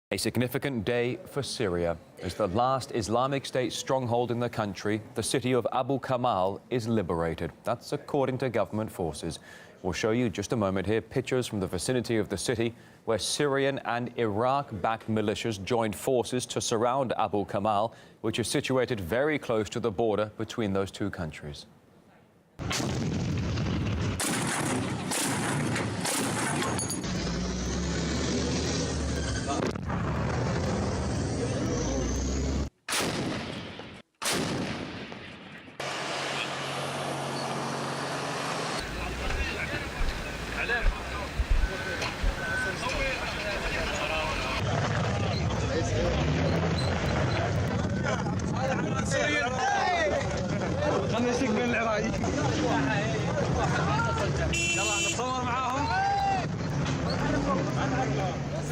A significant day for Syria. As the last Islamic State stronghold in the country, the city of Bukamal is liberated. That's according to government forces. We'll show you just a moment here pictures from the vicinity of the city where Syrian and Iraq-backed militias joined forces to surround Bukamal, which is situated very close to the border between those two countries.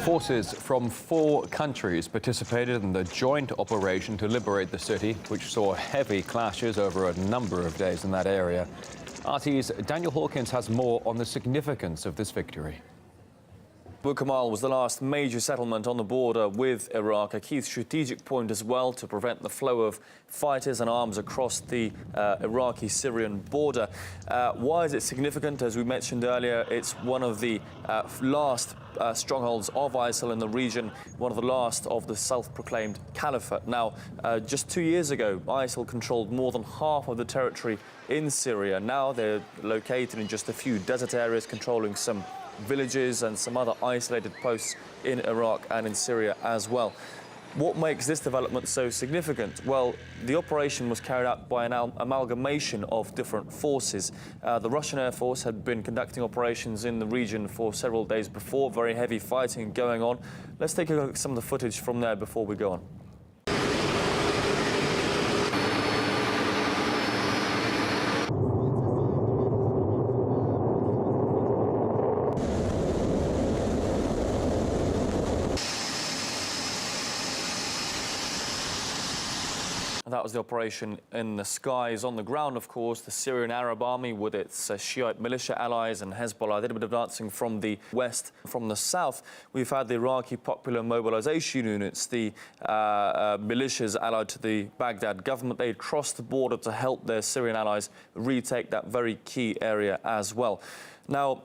Forces from 4 countries participated in the joint operation to liberate the city, which saw heavy clashes over a number of days in that area. RT's Daniel Hawkins has more on the significance of this victory. Bukamal was the last major settlement on the border with Iraq, a key strategic point as well to prevent the flow of fighters and arms across the Iraqi-Syrian border. Why is it significant? As we mentioned earlier, it's one of the last strongholds of ISIL in the region, one of the last of the self-proclaimed caliphate. Now, just 2 years ago, ISIL controlled more than half of the territory in Syria. Now they're located in just a few desert areas, controlling some villages and some other isolated posts in Iraq and in Syria as well. What makes this development so significant? Well, the operation was carried out by an amalgamation of different forces. The Russian Air Force had been conducting operations in the region for several days before, very heavy fighting going on. Let's take a look at some of the footage from there before we go on. That was the operation in the skies. On the ground, of course, the Syrian Arab army with its Shiite militia allies and Hezbollah did a bit of dancing from the west. From the south, we've had the Iraqi Popular Mobilization Units, the militias allied to the Baghdad government. They crossed the border to help their Syrian allies retake that very key area as well. Now,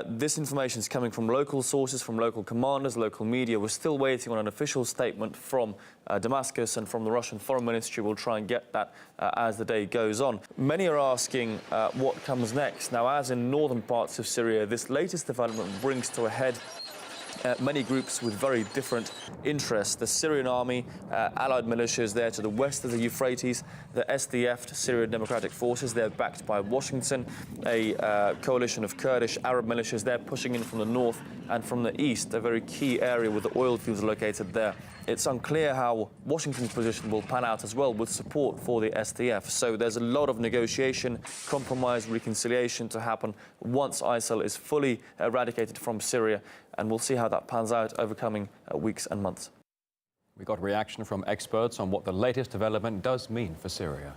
this information is coming from local sources, from local commanders, local media. We're still waiting on an official statement from Damascus and from the Russian Foreign Ministry. We'll try and get that as the day goes on. Many are asking what comes next. Now, as in northern parts of Syria, this latest development brings to a head many groups with very different interests. The Syrian army, allied militias there to the west of the Euphrates, the SDF, Syrian Democratic Forces, they're backed by Washington, a coalition of Kurdish Arab militias, they're pushing in from the north and from the east, a very key area with the oil fields located there. It's unclear how Washington's position will pan out as well with support for the SDF. So there's a lot of negotiation, compromise, reconciliation to happen once ISIL is fully eradicated from Syria. And we'll see how that pans out over coming weeks and months. We got reaction from experts on what the latest development does mean for Syria.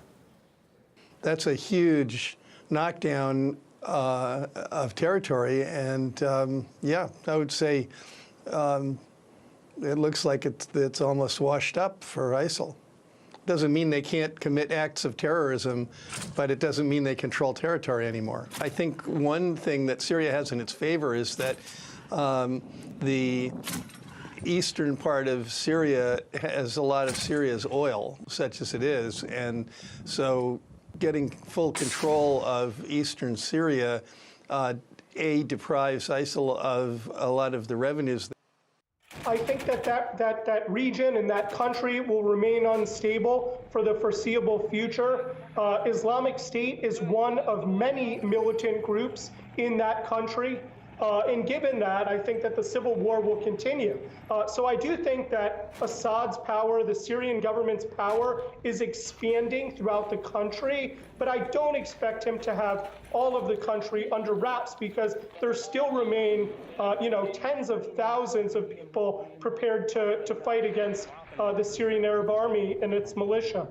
That's a huge knockdown of territory. And yeah, I would say it looks like it's almost washed up for ISIL. Doesn't mean they can't commit acts of terrorism, but it doesn't mean they control territory anymore. I think one thing that Syria has in its favor is that the eastern part of Syria has a lot of Syria's oil, such as it is, and so getting full control of eastern Syria, deprives ISIL of a lot of the revenues. I think that region and that country will remain unstable for the foreseeable future. Islamic State is one of many militant groups in that country. And given that, I think that the civil war will continue. So I do think that Assad's power, the Syrian government's power, is expanding throughout the country, but I don't expect him to have all of the country under wraps because there still remain, tens of thousands of people prepared to fight against the Syrian Arab army and its militia.